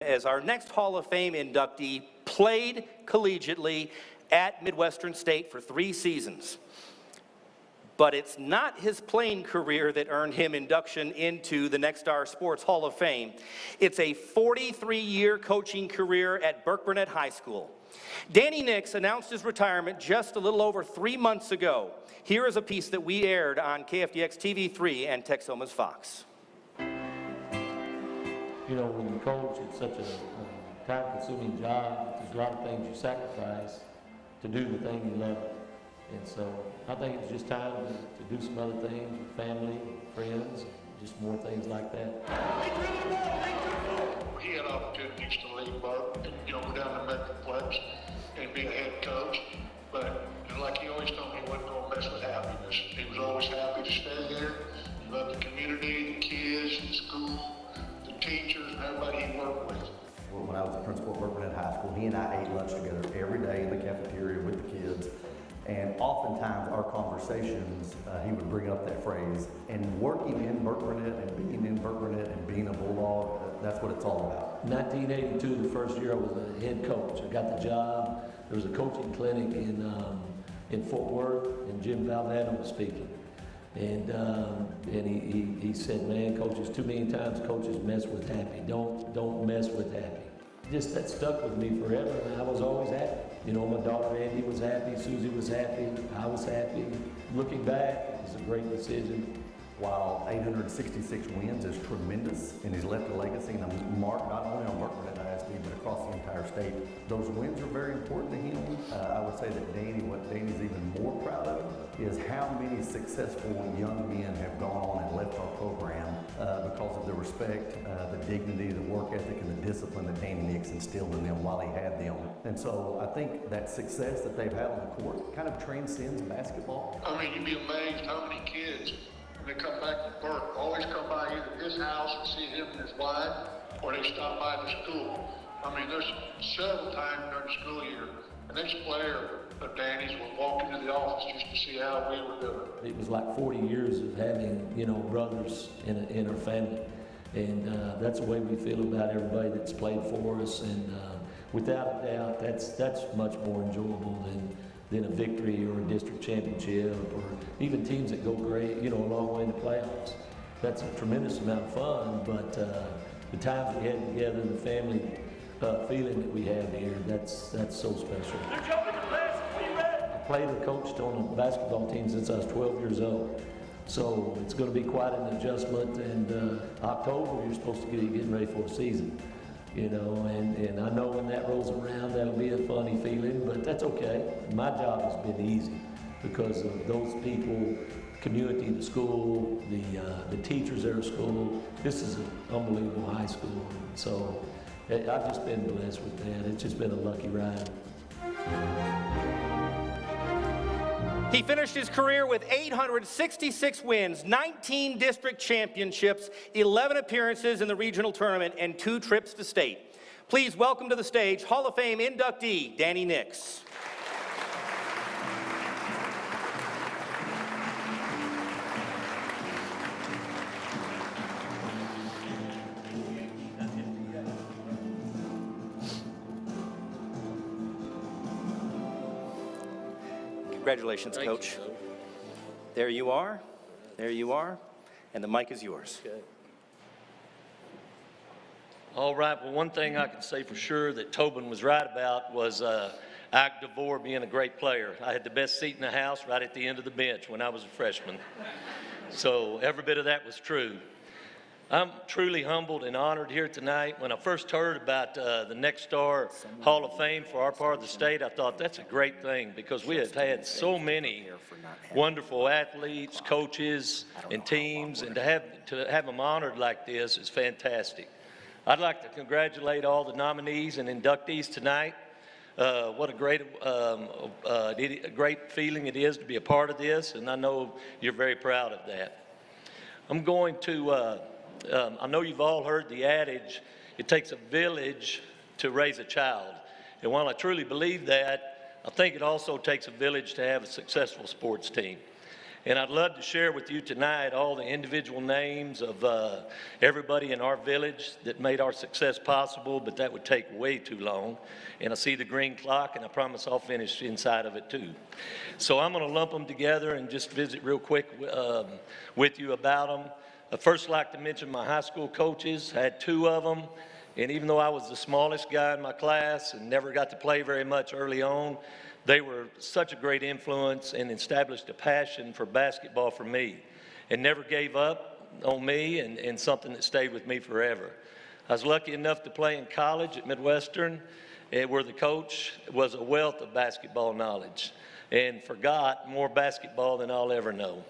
As our next Hall of Fame inductee played collegiately at Midwestern State for 3 seasons. But it's not his playing career that earned him induction into the Nexstar Sports Hall of Fame. It's a 43-year coaching career at Burke-Burnett High School. Danny Nix announced his retirement just a little over 3 months ago. Here is a piece that we aired on KFDX TV3 and Texoma's Fox. You know, when you coach, it's such a time-consuming job. There's a lot of things you sacrifice to do the thing you love. And so I think it's just time to do some other things with family, friends, just more things like that. He had opportunities to leave Burke, you know, go down to Metroplex and be a head coach. But like he always told me, he wasn't going to mess with happiness. He was always happy to stay here. He loved the community, the kids, the school, the teachers, and everybody he worked with. When I was the principal at Burke-Burnett High School, he and I ate lunch together every day in the cafeteria with the kids. And oftentimes our conversations, he would bring up that phrase. And working in Burke-Burnett and being in Burke-Burnett and being a Bulldog, that's what it's all about. 1982, the first year I was a head coach. I got the job. There was a coaching clinic in Fort Worth, and Jim Valvano was speaking. And he said, man, coaches, too many times coaches mess with happy. Don't mess with happy. Just that stuck with me forever, and I was always happy. You know, my daughter Andy was happy, Susie was happy, I was happy. Looking back, it was a great decision. While 866 wins is tremendous, and he's left a legacy and a mark not only on Burke-Burnett ISD, but across the entire state. Those wins are very important to him. I would say that what Danny's even more proud of is how many successful young men have gone on and left our program because of the respect, the dignity, the work ethic, and the discipline that Danny Nix instilled in them while he had them. And so I think that success that they've had on the court kind of transcends basketball. I mean, you'd be amazed how many kids, when they come back to Burke, always come by either his house and see him and his wife, or they stop by the school. I mean, there's several times during the school year, an ex-player of Danny's will walk into the office just to see how we were doing. It was like 40 years of having, you know, brothers in our family. And that's the way we feel about everybody that's played for us. And without a doubt, that's much more enjoyable than a victory or a district championship, or even teams that go great, you know, a long way in the playoffs. That's a tremendous amount of fun, but the times we had together, the family feeling that we have here, that's so special. I played or coached on a basketball team since I was 12 years old. So it's going to be quite an adjustment, and October you're supposed to be getting ready for a season. You know, and I know when that rolls around, that'll be a funny feeling, but that's okay. My job has been easy because of those people, community, the school, the teachers at our school. This is an unbelievable high school. So I've just been blessed with that. It's just been a lucky ride. He finished his career with 866 wins, 19 district championships, 11 appearances in the regional tournament, and 2 trips to state. Please welcome to the stage Hall of Fame inductee, Danny Nix. Congratulations, Coach. Thank you, There you are. There you are. And the mic is yours. Okay. All right. Well, one thing I can say for sure that Tobin was right about was Ike DeVore being a great player. I had the best seat in the house right at the end of the bench when I was a freshman. So every bit of that was true. I'm truly humbled and honored here tonight. When I first heard about the Nexstar Hall of Fame for our part of the state, I thought that's a great thing because we have had so many wonderful athletes, coaches, and teams, and to have them honored like this is fantastic. I'd like to congratulate all the nominees and inductees tonight. What a great feeling it is to be a part of this, and I know you're very proud of that. I'm going to I know you've all heard the adage, it takes a village to raise a child. And while I truly believe that, I think it also takes a village to have a successful sports team. And I'd love to share with you tonight all the individual names of everybody in our village that made our success possible, but that would take way too long. And I see the green clock, and I promise I'll finish inside of it too. So I'm going to lump them together and just visit real quick with you about them. I'd first like to mention my high school coaches. I had 2 of them. And even though I was the smallest guy in my class and never got to play very much early on, they were such a great influence and established a passion for basketball for me and never gave up on me, and something that stayed with me forever. I was lucky enough to play in college at Midwestern, where the coach was a wealth of basketball knowledge and forgot more basketball than I'll ever know.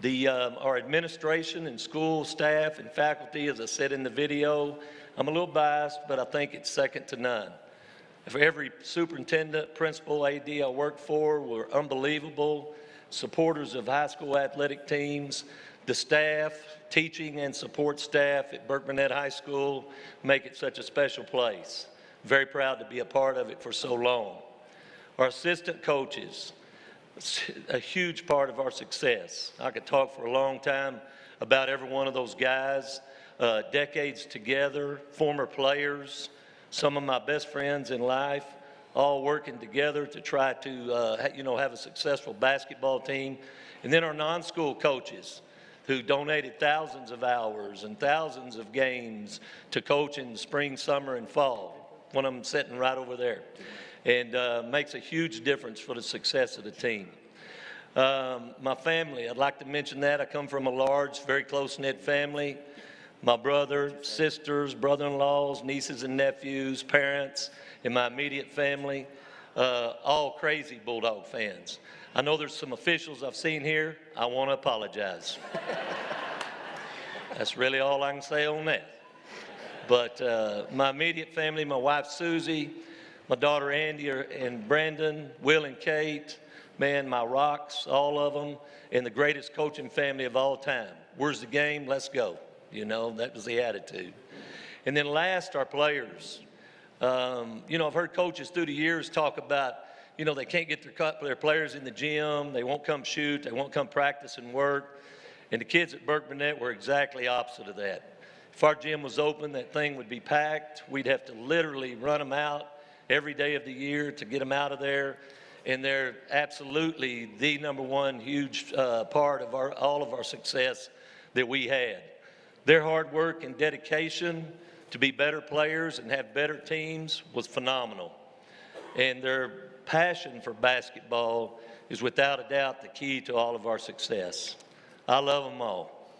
Our administration and school staff and faculty, as I said in the video, I'm a little biased, but I think it's second to none. For every superintendent, principal, AD I worked for were unbelievable, supporters of high school athletic teams. The staff, teaching and support staff at Burke-Burnett High School make it such a special place. Very proud to be a part of it for so long. Our assistant coaches, a huge part of our success. I could talk for a long time about every one of those guys, decades together, former players, some of my best friends in life, all working together to try to have a successful basketball team. And then our non-school coaches who donated thousands of hours and thousands of games to coach in the spring, summer, and fall. One of them sitting right over there, and makes a huge difference for the success of the team. My family, I'd like to mention that. I come from a large, very close-knit family. My brother, sisters, brother-in-laws, nieces and nephews, parents, and my immediate family, all crazy Bulldog fans. I know there's some officials I've seen here. I want to apologize. That's really all I can say on that. But my immediate family, my wife Susie, my daughter Andy and Brandon, Will and Kate, man, my rocks, all of them, and the greatest coaching family of all time. Where's the game? Let's go. You know, that was the attitude. And then last, our players. I've heard coaches through the years talk about, they can't get their players in the gym. They won't come shoot. They won't come practice and work. And the kids at Burke-Burnett were exactly opposite of that. If our gym was open, that thing would be packed. We'd have to literally run them out every day of the year to get them out of there. And they're absolutely the number one huge part of all of our success that we had. Their hard work and dedication to be better players and have better teams was phenomenal. And their passion for basketball is without a doubt the key to all of our success. I love them all.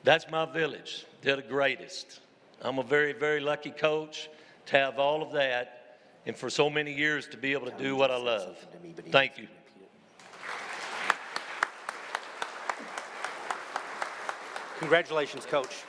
That's my village. They're the greatest. I'm a very, very lucky coach to have all of that and for so many years to be able to do what I love. Thank you. Congratulations, Coach.